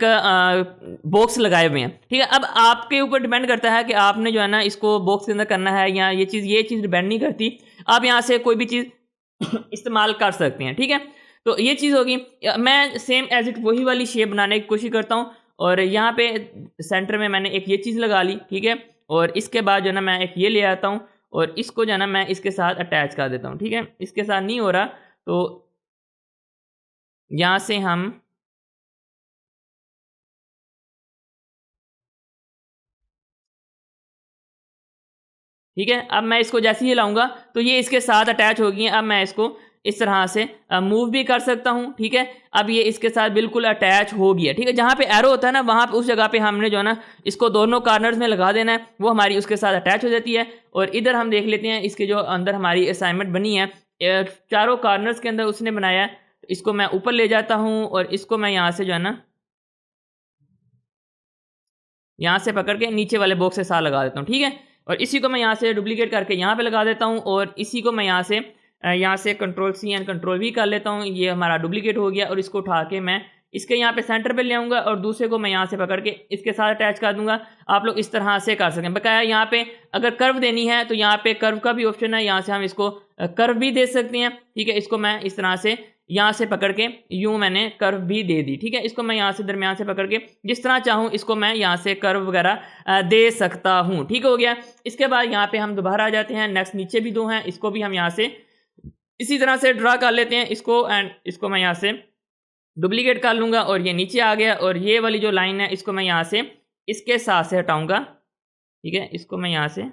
बॉक्स लगाए हुए हैं, ठीक है। अब आपके ऊपर डिपेंड करता है कि आपने जो है ना इसको बॉक्स के अंदर करना है या ये चीज़ डिपेंड नहीं करती। आप यहाँ से कोई भी चीज़ इस्तेमाल कर सकते हैं, ठीक है। तो ये चीज़ होगी। मैं सेम एज इट वही वाली शेप बनाने की कोशिश करता हूँ, और यहाँ पे सेंटर में मैंने एक ये चीज़ लगा ली, ठीक है। और इसके बाद जो है ना मैं एक ये ले आता हूँ, और इसको जो है ना मैं इसके साथ अटैच कर देता हूँ, ठीक है। इसके साथ नहीं हो रहा, तो यहाँ से हम ठीक है, अब मैं इसको जैसे ही लाऊंगा तो ये इसके साथ अटैच होगी। अब मैं इसको इस तरह से मूव भी कर सकता हूँ, ठीक है। अब ये इसके साथ बिल्कुल अटैच हो गया, ठीक है। जहाँ पे एरो होता है ना, वहाँ पे उस जगह पे हमने जो है ना इसको दोनों कॉर्नर्स में लगा देना है, वो हमारी उसके साथ अटैच हो जाती है। और इधर हम देख लेते हैं इसके जो अंदर हमारी असाइनमेंट बनी है, चारों कॉर्नर्स के अंदर उसने बनाया है। तो इसको मैं ऊपर ले जाता हूँ, और इसको मैं यहाँ से जो है ना यहाँ से पकड़ के नीचे वाले बॉक्स के साथ लगा देता हूँ, ठीक है। और इसी को मैं यहाँ से डुप्लीकेट करके यहाँ पे लगा देता हूँ, और इसी को मैं यहाँ से control C and control V कर लेता हूँ। ये हमारा डुप्लीकेट हो गया, और इसको उठा के मैं इसके यहाँ पे सेंटर पे ले आऊँगा, और दूसरे को मैं यहाँ से पकड़ के इसके साथ अटैच कर दूंगा। आप लोग इस तरह से कर सकें। बकाया यहाँ पे अगर कर्व देनी है तो यहाँ पे कर्व का भी ऑप्शन है, यहाँ से हम इसको कर्व भी दे सकते हैं, ठीक है। इसको मैं इस तरह से यहाँ से पकड़ के यूँ मैंने कर्व भी दे दी, ठीक है। इसको मैं यहाँ से दरमियान से पकड़ के जिस तरह चाहूँ इसको मैं यहाँ से कर्व वगैरह दे सकता हूँ, ठीक हो गया। इसके बाद यहाँ पे हम दोबारा आ जाते हैं। नेक्स्ट नीचे भी दो हैं, इसको भी हम यहाँ से इसी तरह से ड्रा कर लेते हैं इसको, एंड इसको मैं यहाँ से डुप्लीकेट कर लूँगा, और ये नीचे आ गया। और ये वाली जो लाइन है इसको मैं यहाँ से इसके साथ से हटाऊँगा, ठीक है। इसको मैं यहाँ से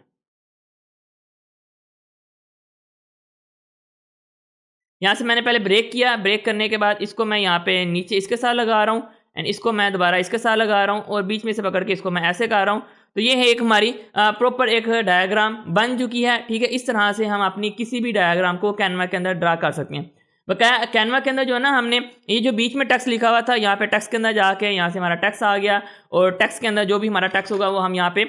मैंने पहले ब्रेक किया, ब्रेक करने के बाद इसको मैं यहाँ पे नीचे इसके साथ लगा रहा हूँ, एंड इसको मैं दोबारा इसके साथ लगा रहा हूँ, और बीच में से पकड़ के इसको मैं ऐसे कर रहा हूँ। तो ये है एक हमारी प्रॉपर एक डायग्राम बन चुकी है, ठीक है। इस तरह से हम अपनी किसी भी डायग्राम को कैनवा के अंदर ड्रा कर सकते हैं। बकाया कैनवा के अंदर जो है ना हमने ये जो बीच में टेक्स्ट लिखा हुआ था, यहाँ पे टेक्स्ट के अंदर जाके यहाँ से हमारा टेक्स्ट आ गया, और टेक्स्ट के अंदर जो भी हमारा टेक्स्ट होगा वो हम यहाँ पे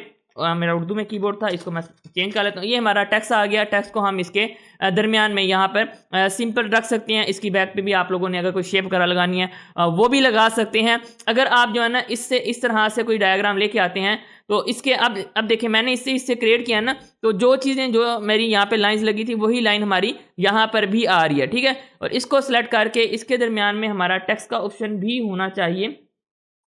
मेरा उर्दू में कीबोर्ड था, इसको मैं चेंज कर लेता हूँ। ये हमारा टेक्स्ट आ गया। टेक्स्ट को हम इसके दरमियान में यहाँ पर सिंपल रख सकते हैं। इसकी बैक पे भी आप लोगों ने अगर कोई शेप वगैरह लगानी है वो भी लगा सकते हैं। अगर आप जो है ना इससे इस तरह से कोई डायग्राम लेके आते हैं, तो इसके अब देखिए मैंने इससे क्रिएट किया ना, तो जो चीज़ें जो मेरी यहाँ पे लाइंस लगी थी वही लाइन हमारी यहाँ पर भी आ रही है, ठीक है। और इसको सेलेक्ट करके इसके दरमियान में हमारा टेक्स्ट का ऑप्शन भी होना चाहिए,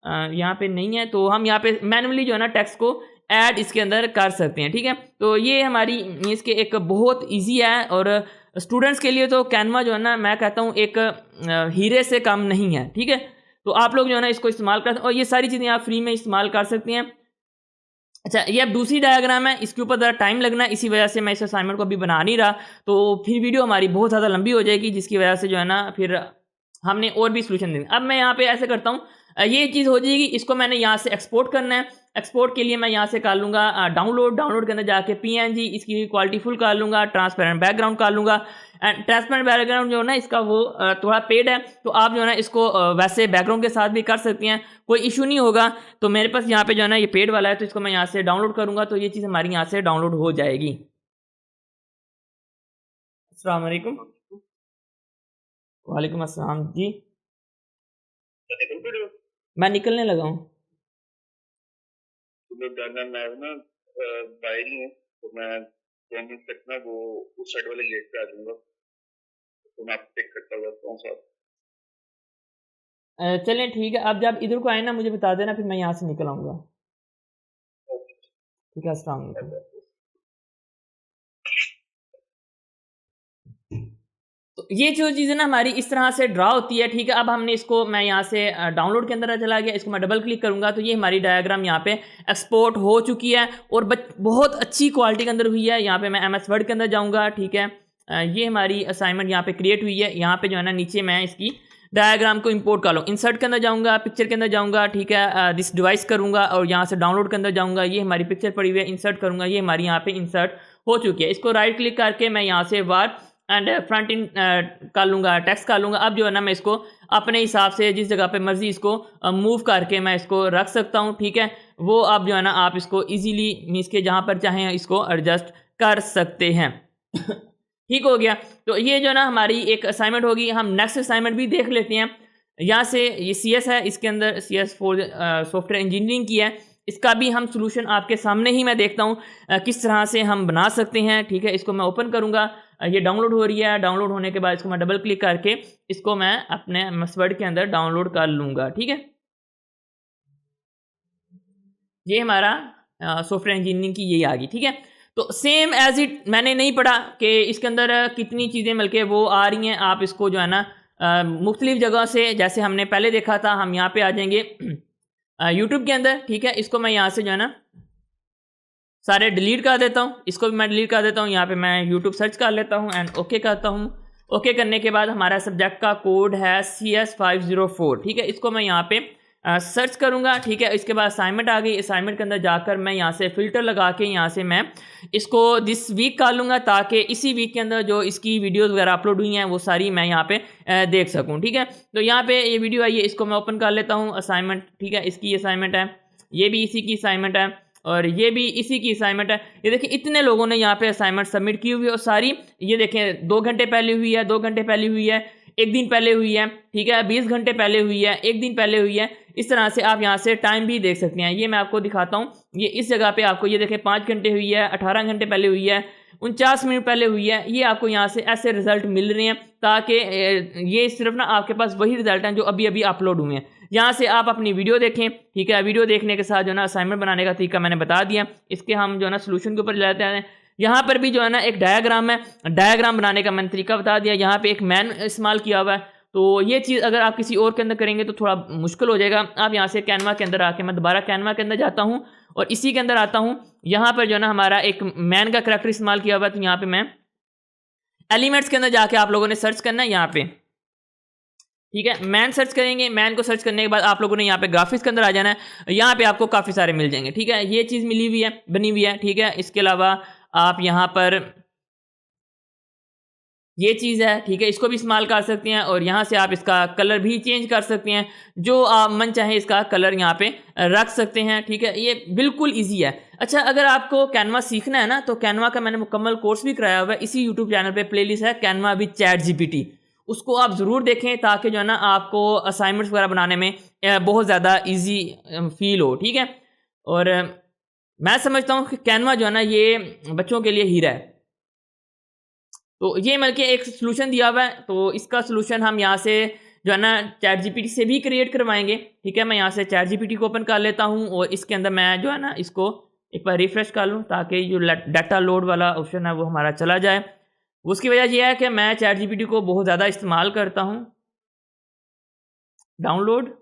यहाँ पे नहीं है, तो हम यहाँ पे मैनुअली जो है ना टेक्स्ट को ऐड इसके अंदर कर सकते हैं, ठीक है। तो ये हमारी मीन्स के एक बहुत इजी है, और स्टूडेंट्स के लिए तो कैनवा जो है ना मैं कहता हूँ एक हीरे से कम नहीं है, ठीक है। तो आप लोग जो है ना इसको इस्तेमाल कर, और ये सारी चीज़ें आप फ्री में इस्तेमाल कर सकते हैं। अच्छा, ये अब दूसरी डायग्राम है, इसके ऊपर ज़रा टाइम लगना है, इसी वजह से मैं इस असाइनमेंट को अभी बना नहीं रहा, तो फिर वीडियो हमारी बहुत ज़्यादा लंबी हो जाएगी, जिसकी वजह से जो है ना फिर हमने और भी सोल्यूशन देंगे। अब मैं यहाँ पे ऐसे करता हूँ, ये चीज़ हो जाएगी। इसको मैंने यहाँ से एक्सपोर्ट करना है। एक्सपोर्ट के लिए मैं यहाँ से कर लूँगा डाउनलोड के अंदर जाके PNG इसकी क्वालिटी फुल कर लूँगा, ट्रांसपेरेंट बैकग्राउंड कर लूँगा। एंड ट्रांसपेरेंट बैकग्राउंड जो है ना इसका वो थोड़ा पेड है, तो आप जो है ना इसको वैसे बैकग्राउंड के साथ भी कर सकती हैं, कोई इशू नहीं होगा। तो मेरे पास यहाँ पे जो है ना ये पेड वाला है, तो इसको मैं यहाँ से डाउनलोड करूँगा, तो ये चीज़ हमारी यहाँ से डाउनलोड हो जाएगी। अस्सलाम वालेकुम। वालेकुम अस्सलाम जी। मैं निकलने लगा हूँ। मैं ना बाहर ही हूँ, तो मैं 2 मिनट तक ना वो उस साइड वाले गेट पे आ जाऊंगा, तो मैं आपको पिक करता हुआ कौन सा। चलें ठीक है, आप जब इधर को आए ना मुझे बता देना, फिर मैं यहाँ से निकल आऊँगा। ठीक है, अस्सलाम वालेकुम। तो तो ये जो चीज़ है ना हमारी इस तरह से ड्रा होती है, ठीक है। अब हमने इसको, मैं यहाँ से डाउनलोड के अंदर चला गया, इसको मैं डबल क्लिक करूँगा तो ये हमारी डायग्राम यहाँ पे एक्सपोर्ट हो चुकी है और बहुत अच्छी क्वालिटी के अंदर हुई है। यहाँ पे मैं MS वर्ड के अंदर जाऊँगा, ठीक है। ये हमारी असाइनमेंट यहाँ पे क्रिएट हुई है। यहाँ पे जो है ना नीचे मैं इसकी डायग्राम को इंपोर्ट कर लूँ, इंसर्ट के अंदर जाऊँगा, पिक्चर के अंदर जाऊँगा, ठीक है। दिस डिवाइस करूँगा और यहाँ से डाउनलोड के अंदर जाऊँगा, ये हमारी पिक्चर पड़ी हुई है, इंसर्ट करूँगा, ये हमारी यहाँ पे इंसर्ट हो चुकी है। इसको राइट क्लिक करके मैं यहाँ से वार एंड फ्रंट इन कर लूँगा, टेक्स्ट कर लूँगा। अब जो है ना मैं इसको अपने हिसाब से जिस जगह पे मर्जी इसको मूव करके मैं इसको रख सकता हूँ, ठीक है। वो अब जो है ना आप इसको इजीली मीन्स के जहाँ पर चाहें इसको एडजस्ट कर सकते हैं। ठीक हो गया। तो ये जो है ना हमारी एक असाइनमेंट होगी। हम नेक्स्ट असाइनमेंट भी देख लेते हैं। यहाँ से ये CS है, इसके अंदर CS फॉर सॉफ्टवेयर इंजीनियरिंग की है। इसका भी हम सॉल्यूशन आपके सामने ही मैं देखता हूँ किस तरह से हम बना सकते हैं, ठीक है। इसको मैं ओपन करूँगा, ये डाउनलोड हो रही है। डाउनलोड होने के बाद इसको मैं डबल क्लिक करके इसको मैं अपने MS वर्ड के अंदर डाउनलोड कर लूँगा, ठीक है। ये हमारा सॉफ्टवेयर इंजीनियरिंग की यही आ गई, ठीक है। तो सेम एज इट मैंने नहीं पढ़ा कि इसके अंदर कितनी चीज़ें मिलके वो आ रही हैं। आप इसको जो है ना मुख्तलिफ जगह से, जैसे हमने पहले देखा था, हम यहाँ पे आ जाएंगे यूट्यूब के अंदर, ठीक है। इसको मैं यहाँ से जो है ना सारे डिलीट कर देता हूँ, इसको भी मैं डिलीट कर देता हूँ। यहाँ पे मैं यूट्यूब सर्च कर लेता हूँ एंड ओके करता हूँ। ओके करने के बाद हमारा सब्जेक्ट का कोड है CS504, ठीक है। इसको मैं यहाँ पे सर्च करूँगा, ठीक है। इसके बाद असाइनमेंट आ गई। असाइनमेंट के अंदर जाकर मैं यहाँ से फ़िल्टर लगा के यहाँ से मैं इसको दिस वीक कर लूँगा, ताकि इसी वीक के अंदर जो इसकी वीडियोज़ वगैरह अपलोड हुई हैं वो सारी मैं यहाँ पे देख सकूँ, ठीक है। तो यहाँ पे ये वीडियो आई है, इसको मैं ओपन कर लेता हूँ, असाइनमेंट, ठीक है। इसकी असाइनमेंट है, ये भी इसी की असाइनमेंट है और ये भी इसी की असाइनमेंट है। ये देखिए इतने लोगों ने यहाँ पे असाइनमेंट सबमिट की हुई है और सारी ये देखें 2 घंटे पहले हुई है, 2 घंटे पहले हुई है, 1 दिन पहले हुई है, ठीक है। 20 घंटे पहले हुई है, 1 दिन पहले हुई है। इस तरह से आप यहाँ से टाइम भी देख सकते हैं। ये मैं आपको दिखाता हूँ। ये इस जगह पे आपको ये देखें 5 घंटे हुई है, 18 घंटे पहले हुई है, 49 मिनट पहले हुई है। ये आपको यहाँ से ऐसे रिजल्ट मिल रहे हैं, ताकि ये सिर्फ ना आपके पास वही रिजल्ट हैं जो अभी अभी अपलोड हुए हैं। यहाँ से आप अपनी वीडियो देखें, ठीक है। वीडियो देखने के साथ जो है ना असाइनमेंट बनाने का तरीका मैंने बता दिया। इसके हम जो है ना सोल्यूशन के ऊपर जाते हैं। यहाँ पर भी जो है ना एक डायग्राम है, डायग्राम बनाने का मैंने तरीका बता दिया। यहाँ पे एक मैन इस्तेमाल किया हुआ है। तो ये चीज़ अगर आप किसी और के अंदर करेंगे तो थोड़ा मुश्किल हो जाएगा। आप यहाँ से कैनवा के अंदर आके, मैं दोबारा कैनवा के अंदर जाता हूँ और इसी के अंदर आता हूँ। यहाँ पर जो है ना हमारा एक मैन का करैक्टर इस्तेमाल किया हुआ है। तो यहाँ पे मैं एलिमेंट्स के अंदर जाके आप लोगों ने सर्च करना है यहाँ पे, ठीक है। मैन सर्च करेंगे, मैन को सर्च करने के बाद आप लोगों ने यहाँ पे ग्राफिक्स के अंदर आ जाना है। यहाँ पे आपको काफ़ी सारे मिल जाएंगे, ठीक है। ये चीज़ मिली हुई है, बनी हुई है, ठीक है। इसके अलावा आप यहाँ पर ये चीज़ है, ठीक है, इसको भी इस्तेमाल कर सकते हैं और यहाँ से आप इसका कलर भी चेंज कर सकते हैं, जो आप मन चाहे इसका कलर यहाँ पे रख सकते हैं, ठीक है। ये बिल्कुल इजी है। अच्छा, अगर आपको कैनवा सीखना है ना, तो कैनवा का मैंने मुकम्मल कोर्स भी कराया हुआ है। इसी यूट्यूब चैनल पे प्लेलिस्ट है कैनवा विद ChatGPT, उसको आप ज़रूर देखें, ताकि जो है ना आपको असाइनमेंट्स वगैरह बनाने में बहुत ज़्यादा ईजी फील हो, ठीक है। और मैं समझता हूँ कि कैनवा जो है ना ये बच्चों के लिए हीरा है। तो ये मिलके एक सॉल्यूशन दिया हुआ है। तो इसका सॉल्यूशन हम यहाँ से जो है ना ChatGPT से भी क्रिएट करवाएंगे, ठीक है। मैं यहाँ से ChatGPT को ओपन कर लेता हूँ और इसके अंदर मैं जो है ना इसको एक बार रिफ्रेश कर लूँ, ताकि जो डाटा लोड वाला ऑप्शन है वो हमारा चला जाए। उसकी वजह यह है कि मैं ChatGPT को बहुत ज़्यादा इस्तेमाल करता हूँ। डाउनलोड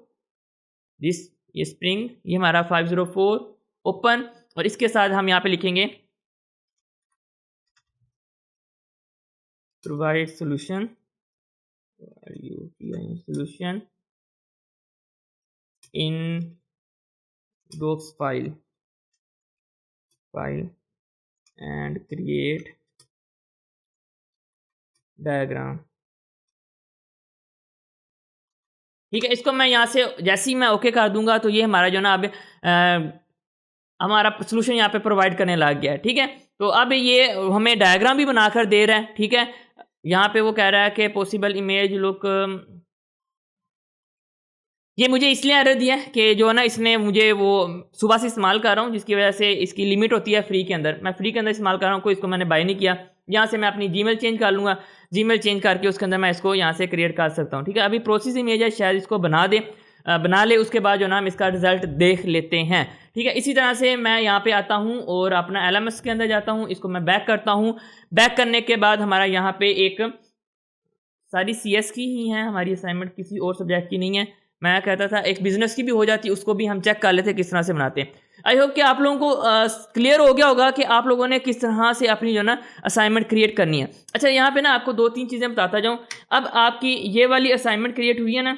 दिस, ये स्प्रिंग, ये हमारा 504 ओपन, और इसके साथ हम यहाँ पे लिखेंगे provide solution, solution in docs file and create diagram, ठीक है। इसको मैं यहाँ से जैसे ही मैं ओके कर दूंगा तो ये हमारा जो ना अब हमारा सोल्यूशन यहाँ पे प्रोवाइड करने लग गया है, ठीक है। तो अब ये हमें डायग्राम भी बनाकर दे रहा है, ठीक है। यहाँ पे वो कह रहा है कि पॉसिबल इमेज लुक, ये मुझे इसलिए एरर दिया है कि जो है ना इसने मुझे वो सुबह से इस्तेमाल कर रहा हूँ, जिसकी वजह से इसकी लिमिट होती है फ्री के अंदर। मैं फ्री के अंदर इस्तेमाल कर रहा हूँ, कोई इसको मैंने बाय नहीं किया। यहाँ से मैं अपनी जीमेल चेंज कर लूँगा, जीमेल चेंज करके उसके अंदर मैं इसको यहाँ से क्रिएट कर सकता हूँ, ठीक है। अभी प्रोसेस इमेज है, शायद इसको बना ले, उसके बाद जो ना हम इसका रिजल्ट देख लेते हैं, ठीक है। इसी तरह से मैं यहाँ पे आता हूँ और अपना LMS के अंदर जाता हूँ, इसको मैं बैक करता हूँ। बैक करने के बाद हमारा यहाँ पे एक सारी CS की ही हैं हमारी असाइनमेंट, किसी और सब्जेक्ट की नहीं है। मैं कहता था एक बिज़नेस की भी हो जाती, उसको भी हम चेक कर लेते किस तरह से बनाते हैं। आई होप कि आप लोगों को क्लियर हो गया होगा कि आप लोगों ने किस तरह से अपनी जो है ना असाइनमेंट क्रिएट करनी है। अच्छा, यहाँ पे ना आपको 2-3 चीज़ें बताता जाऊँ। अब आपकी ये वाली असाइनमेंट क्रिएट हुई है ना,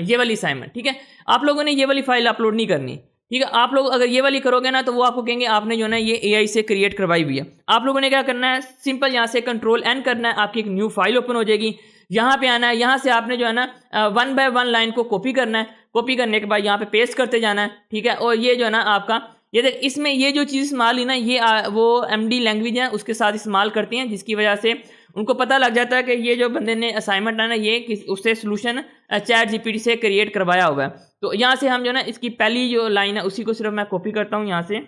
ये वाली असाइनमेंट, ठीक है। आप लोगों ने ये वाली फाइल अपलोड नहीं करनी, ठीक है। आप लोग अगर ये वाली करोगे ना तो वो आपको कहेंगे आपने जो है ना ये AI से क्रिएट करवाई हुई है। आप लोगों ने क्या करना है, सिंपल यहाँ से Ctrl+N करना है, आपकी एक न्यू फाइल ओपन हो जाएगी। यहाँ पे आना है, यहाँ से आपने जो है ना 1 बाय 1 लाइन को कॉपी करना है। कॉपी करने के बाद यहाँ पे पेस्ट करते जाना है, ठीक है। और ये जो है ना आपका, ये देख, इसमें ये जो चीज़ इस्तेमाल है ना, ये वो MD लैंग्वेज है उसके साथ इस्तेमाल करती हैं, जिसकी वजह से उनको पता लग जाता है कि ये जो बंदे ने असाइनमेंट है ना ये उससे सोल्यूशन ChatGPT से क्रिएट करवाया हुआ है। तो यहाँ से हम जो है ना इसकी पहली जो लाइन है उसी को सिर्फ मैं कॉपी करता हूँ, यहाँ से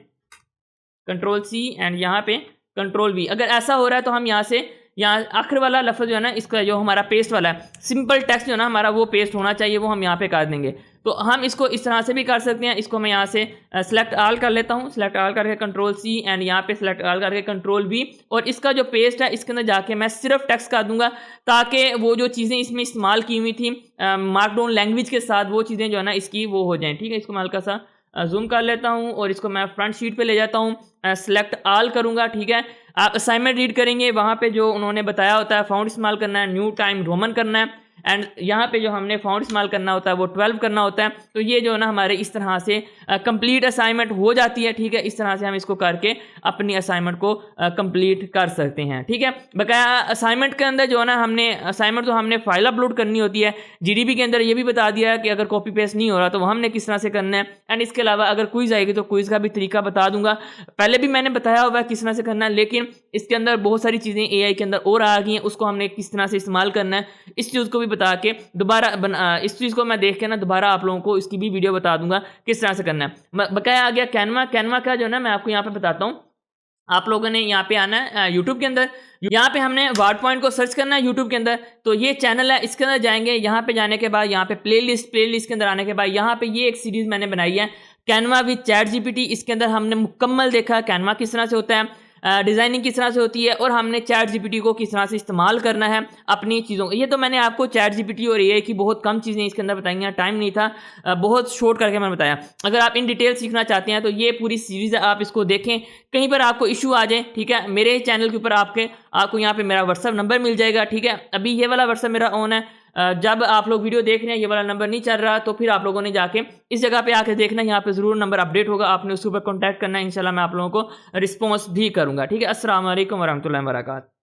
Ctrl+C एंड यहाँ पे Ctrl+V। अगर ऐसा हो रहा है तो हम यहाँ से, यहाँ आखिर वाला लफ्ज़ जो है ना इसका जो हमारा पेस्ट वाला है, सिंपल टेक्स्ट जो है ना हमारा वो पेस्ट होना चाहिए, वो हम यहाँ पे कर देंगे। तो हम इसको इस तरह से भी कर सकते हैं। इसको मैं यहाँ से सेलेक्ट ऑल कर लेता हूँ, सेलेक्ट ऑल करके Ctrl+C एंड यहाँ पे सेलेक्ट ऑल करके Ctrl+V, और इसका जो पेस्ट है इसके अंदर जाके मैं सिर्फ टेक्स्ट कर दूंगा, ताकि वो जो चीज़ें इसमें इस्तेमाल की हुई थी मार्कडाउन लैंग्वेज के साथ, वो चीज़ें जो है ना इसकी वो हो जाएँ, ठीक है। इसको मैं हल्का सा जूम कर लेता हूँ और इसको मैं फ्रंट शीट पे ले जाता हूँ, सेलेक्ट ऑल करूँगा, ठीक है। आप असाइनमेंट रीड करेंगे, वहाँ पे जो उन्होंने बताया होता है फाउंड इस्तेमाल करना है, न्यू टाइम रोमन करना है, एंड यहाँ पे जो हमने फाउंड इस्तेमाल करना होता है वो 12 करना होता है। तो ये जो है ना हमारे इस तरह से कंप्लीट असाइनमेंट हो जाती है, ठीक है। इस तरह से हम इसको करके अपनी असाइनमेंट को कंप्लीट कर सकते हैं, ठीक है। बकाया असाइनमेंट के अंदर जो है ना हमने असाइनमेंट तो हमने फाइल अपलोड करनी होती है। GDB के अंदर ये भी बता दिया है कि अगर कॉपी पेस्ट नहीं हो रहा तो हमने किस तरह से करना है, एंड इसके अलावा अगर क्विज आएगी तो क्विज का भी तरीका बता दूंगा। पहले भी मैंने बताया हुआ है किस तरह से करना है, लेकिन इसके अंदर बहुत सारी चीज़ें AI के अंदर और आ गई हैं, उसको हमने किस तरह से इस्तेमाल करना है इस चीज़ को भी बता के दोबारा इस चीज़ को मैं देख के ना दोबारा आप लोगों को इसकी भी वीडियो बता दूंगा किस तरह से करना है। बकाया आ गया कैनवा का जो है ना मैं आपको यहाँ पे बताता हूँ। आप लोगों ने यहाँ पे आना है यूट्यूब के अंदर, यहाँ पे हमने वर्ड पॉइंट को सर्च करना है यूट्यूब के अंदर। तो ये चैनल है, इसके अंदर जाएंगे, यहाँ पे जाने के बाद यहाँ पे प्लेलिस्ट के अंदर आने के बाद यहाँ पे ये एक सीरीज़ मैंने बनाई है कैनवा विद ChatGPT। इसके अंदर हमने मुकम्मल देखा कैनवा किस तरह से होता है, डिज़ाइनिंग किस तरह से होती है, और हमने ChatGPT को किस तरह से इस्तेमाल करना है अपनी चीज़ों। ये तो मैंने आपको ChatGPT और AI की बहुत कम चीज़ें इसके अंदर बताई हैं, टाइम नहीं था, बहुत शॉर्ट करके मैंने बताया। अगर आप इन डिटेल सीखना चाहते हैं तो ये पूरी सीरीज़ है, आप इसको देखें। कहीं पर आपको इशू आ जाए, ठीक है, मेरे चैनल के ऊपर आपको यहाँ पे मेरा व्हाट्सअप नंबर मिल जाएगा, ठीक है। अभी ये वाला व्हाट्सअप मेरा ऑन है, जब आप लोग वीडियो देख रहे हैं ये वाला नंबर नहीं चल रहा तो फिर आप लोगों ने जाके इस जगह पे आके देखना, यहाँ पे ज़रूर नंबर अपडेट होगा, आपने उसके ऊपर कॉन्टैक्ट करना है। इंशाल्लाह मैं आप लोगों को रिस्पॉन्स भी करूँगा, ठीक है। अस्सलाम वालेकुम वरहमतुल्लाहि वबरकातुहू।